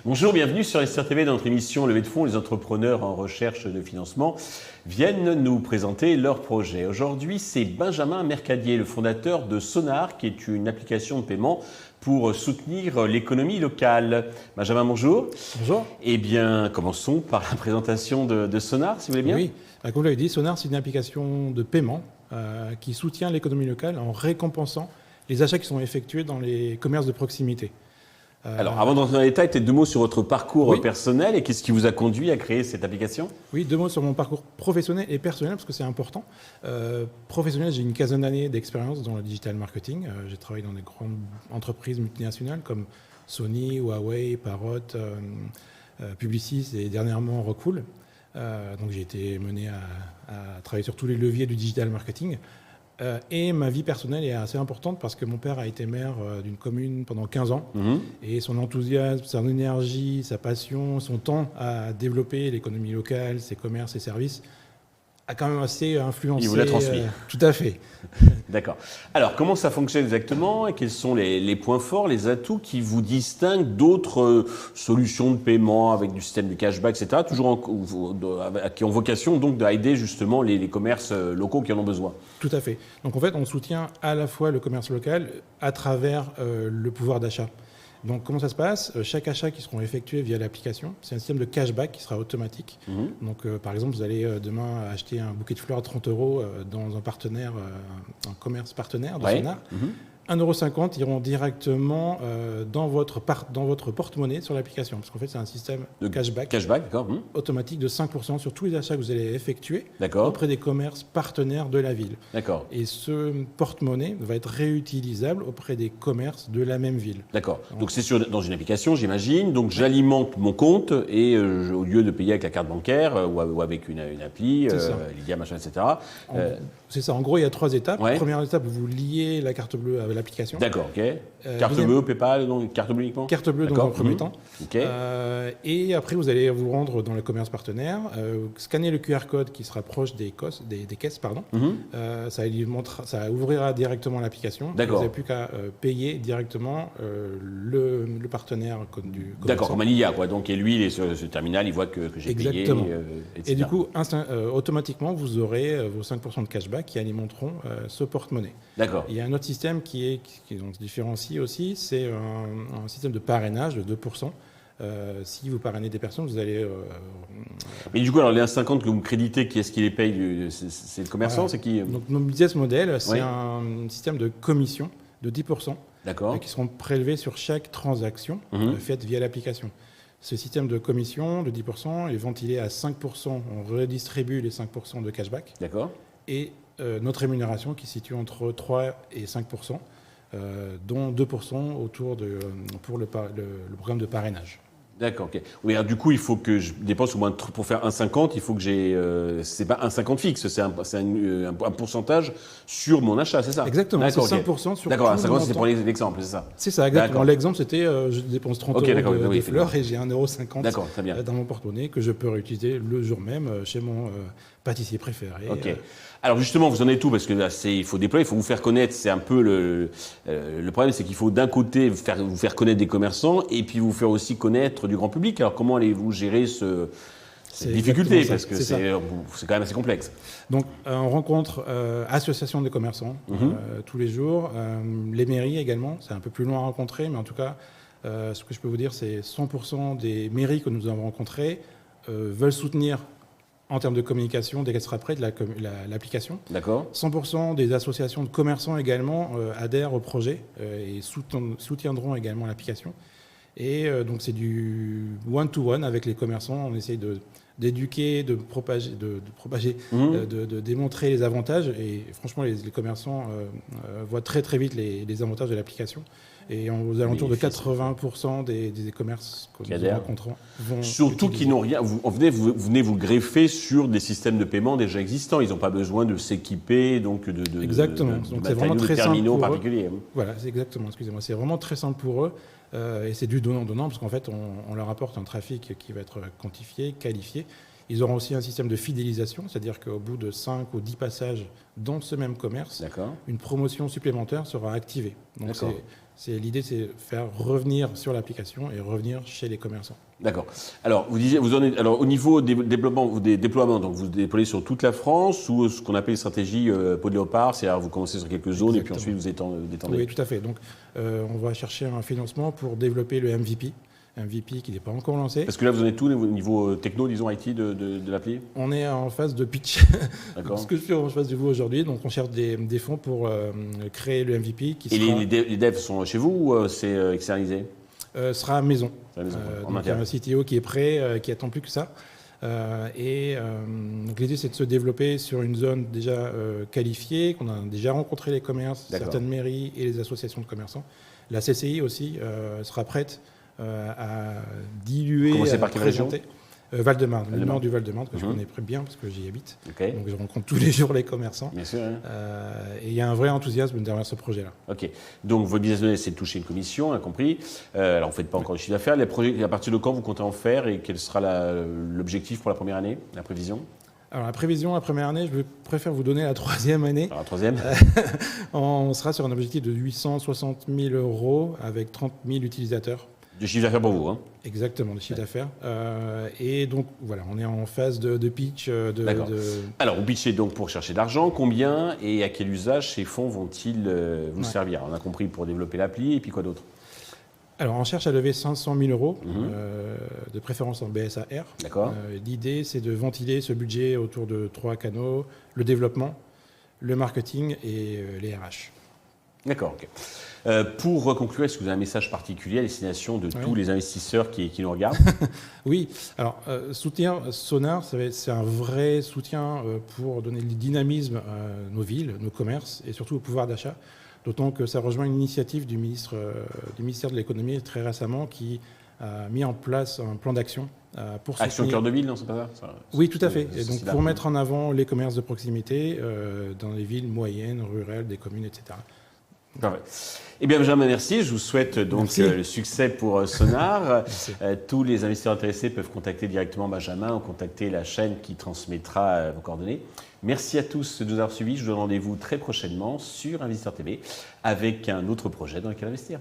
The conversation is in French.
Bonjour, bienvenue sur SR TV dans notre émission Levée de fonds. Les entrepreneurs en recherche de financement viennent nous présenter leurs projets. Aujourd'hui, c'est Benjamin Mercadier, le fondateur de Sonar, qui est une application de paiement pour soutenir l'économie locale. Benjamin, bonjour. Bonjour. Eh bien, commençons par la présentation de Sonar, si vous voulez bien. Oui, comme vous l'avez dit, Sonar, c'est une application de paiement qui soutient l'économie locale en récompensant les achats qui sont effectués dans les commerces de proximité. Alors, avant d'entrer dans les détails, peut-être deux mots sur votre parcours Oui. personnel et qu'est-ce qui vous a conduit à créer cette application ? Oui, deux mots sur mon parcours professionnel et personnel, parce que c'est important. Professionnel, j'ai une quinzaine d'années d'expérience dans le digital marketing. J'ai travaillé dans des grandes entreprises multinationales comme Sony, Huawei, Parrot, Publicis et dernièrement Rockwool. Donc j'ai été mené à travailler sur tous les leviers du digital marketing. Et ma vie personnelle est assez importante parce que mon père a été maire d'une commune pendant 15 ans. Et son enthousiasme, son énergie, sa passion, son temps à développer l'économie locale, ses commerces, ses services, a quand même assez influencé. Il vous l'a transmis. Tout à fait. D'accord. Alors, comment ça fonctionne exactement et quels sont les points forts, les atouts qui vous distinguent d'autres solutions de paiement avec du système de cashback, etc., qui ont vocation donc d'aider justement les commerces locaux qui en ont besoin? Tout à fait. Donc en fait, on soutient à la fois le commerce local à travers le pouvoir d'achat. Donc comment ça se passe ? Chaque achat qui seront effectués via l'application, c'est un système de cashback qui sera automatique. Donc par exemple, vous allez demain acheter un bouquet de fleurs à 30 € dans un partenaire, un commerce partenaire de Sonar. 1,50 € iront directement dans votre porte-monnaie sur l'application. Parce qu'en fait, c'est un système de cashback D'accord. automatique de 5% sur tous les achats que vous allez effectuer D'accord. auprès des commerces partenaires de la ville. D'accord. Et ce porte-monnaie va être réutilisable auprès des commerces de la même ville. D'accord. Donc c'est dans une application, j'imagine. Donc j'alimente mon compte et au lieu de payer avec la carte bancaire ou avec une appli, Lydia, machin, etc. C'est ça. En gros, il y a 3 étapes. Ouais. Première étape, vous liez la carte bleue avec l'application. D'accord, ok. Carte bleue, PayPal, donc carte bleue uniquement. Carte bleue dans un premier temps. Ok. Et après, vous allez vous rendre dans le commerce partenaire, scanner le QR code qui se rapproche des caisses. Ça ouvrira directement l'application. D'accord. Vous n'avez plus qu'à payer directement le partenaire du commerçant. D'accord, comme un Lydia, quoi. Donc, et lui, il est sur ce terminal, il voit que j'ai payé, Exactement. etc. Et du coup, automatiquement, vous aurez vos 5% de cashback qui alimenteront ce porte-monnaie. D'accord. Il y a un autre système qui se différencie aussi, c'est un système de parrainage de 2%. Si vous parrainez des personnes, vous allez... Mais du coup, alors les 1,50 que vous me créditez, qui est-ce qui les paye? C'est le commerçant, c'est qui? Donc, notre business model, c'est Oui. un système de commission de 10%. D'accord. Qui seront prélevés sur chaque transaction faite via l'application. Ce système de commission de 10% est ventilé à 5%. On redistribue les 5% de cashback. D'accord. Et notre rémunération qui se situe entre 3 et 5%, dont 2% pour le programme de parrainage. D'accord, ok. Oui, alors du coup, il faut que je dépense au moins, pour faire 1,50, il faut que j'ai... c'est pas 1,50 fixe, c'est un pourcentage sur mon achat, c'est ça? Exactement, c'est D'accord, 5% sur d'accord, tout le 1,50 c'était pour montant. l'exemple, c'est ça? C'est ça, exactement. D'accord. L'exemple, c'était je dépense 30 € de fleurs et j'ai 1,50 D'accord, très bien. € dans mon porte-monnaie que je peux réutiliser le jour même chez mon pâtissier préféré. Ok. Alors justement, vous en êtes où? Parce que là, il faut déployer, il faut vous faire connaître. C'est un peu le problème, c'est qu'il faut d'un côté vous faire connaître des commerçants et puis vous faire aussi connaître du grand public. Alors comment allez-vous gérer cette difficulté? Parce que c'est quand même assez complexe. Donc on rencontre associations de commerçants tous les jours, les mairies également. C'est un peu plus loin à rencontrer, mais en tout cas, ce que je peux vous dire, c'est 100% des mairies que nous avons rencontrées veulent soutenir en termes de communication dès qu'elle sera prête l'application. D'accord. 100% des associations de commerçants également adhèrent au projet et soutiendront également l'application. Et donc c'est du one-to-one avec les commerçants. On essaye d'éduquer, de propager, de démontrer les avantages. Et franchement, les commerçants voient très très vite les avantages de l'application. Et aux alentours de 80% des commerces que nous rencontrons vont surtout qui n'ont rien. Vous venez vous greffer sur des systèmes de paiement déjà existants. Ils n'ont pas besoin de s'équiper donc exactement. Donc c'est vraiment très simple pour eux. Voilà, c'est exactement. Excusez-moi, c'est vraiment très simple pour eux. Et c'est du donnant-donnant parce qu'en fait, on leur apporte un trafic qui va être quantifié, qualifié. Ils auront aussi un système de fidélisation, c'est-à-dire qu'au bout de 5 ou 10 passages dans ce même commerce, une promotion supplémentaire sera activée. Donc l'idée, c'est faire revenir sur l'application et revenir chez les commerçants. D'accord. Alors, vous disiez, alors au niveau des déploiements, donc vous déployez sur toute la France ou ce qu'on appelle une stratégie peau de léopard, c'est-à-dire vous commencez sur quelques zones et puis ensuite vous étendez. Oui, tout à fait. Donc, on va chercher un financement pour développer le MVP. MVP qui n'est pas encore lancé. Parce que là, vous en êtes tout au niveau techno, disons, IT de l'appli ? On est en phase de pitch. D'accord. Ce que je fais en face de vous aujourd'hui. Donc, on cherche des fonds pour créer le MVP. Les devs sont chez vous ou c'est externalisé ? Sera à maison. Donc, il y a un CTO qui est prêt, qui attend plus que ça. Donc l'idée, c'est de se développer sur une zone déjà qualifiée, qu'on a déjà rencontré les commerces, certaines mairies et les associations de commerçants. La CCI aussi sera prête à diluer, commencez par quelle région ? Val-de-Marne, le nord du Val-de-Marne, que je connais très bien parce que j'y habite. Donc je rencontre tous les jours les commerçants. Bien sûr. Et il y a un vrai enthousiasme derrière ce projet-là. Ok. Donc votre business model, c'est de toucher une commission, on a compris. Alors vous ne faites pas encore le chiffre d'affaires. Les projets, à partir de quand vous comptez en faire et quel sera l'objectif pour la première année, la prévision ? Alors la prévision, la première année, je préfère vous donner la troisième année. Alors la troisième on sera sur un objectif de 860 000 € avec 30 000 utilisateurs. De chiffre d'affaires pour vous, hein ? Exactement, de chiffre d'affaires. Et donc, voilà, on est en phase de pitch. D'accord. Alors, vous pitchez donc pour chercher de l'argent. Combien et à quel usage ces fonds vont-ils vous servir ? On a compris pour développer l'appli, et puis quoi d'autre ? Alors, on cherche à lever 500 000 €, de préférence en BSAR. D'accord. L'idée, c'est de ventiler ce budget autour de 3 canaux, le développement, le marketing et les RH. D'accord, ok. Pour conclure, est-ce que vous avez un message particulier à destination de tous les investisseurs qui nous regardent ? Oui, alors soutenir Sonar, c'est un vrai soutien pour donner du dynamisme à nos villes, nos commerces et surtout au pouvoir d'achat. D'autant que ça rejoint une initiative du ministère de l'économie très récemment qui a mis en place un plan d'action pour soutenir... Action cœur de ville, non, c'est pas ça ? Oui, tout à fait. Et donc pour mettre en avant les commerces de proximité dans les villes moyennes, rurales, des communes, etc. Parfait. Eh bien, Benjamin, merci. Je vous souhaite donc le succès pour Sonar. Tous les investisseurs intéressés peuvent contacter directement Benjamin ou contacter la chaîne qui transmettra vos coordonnées. Merci à tous de nous avoir suivis. Je vous donne rendez-vous très prochainement sur Investisseur TV avec un autre projet dans lequel investir.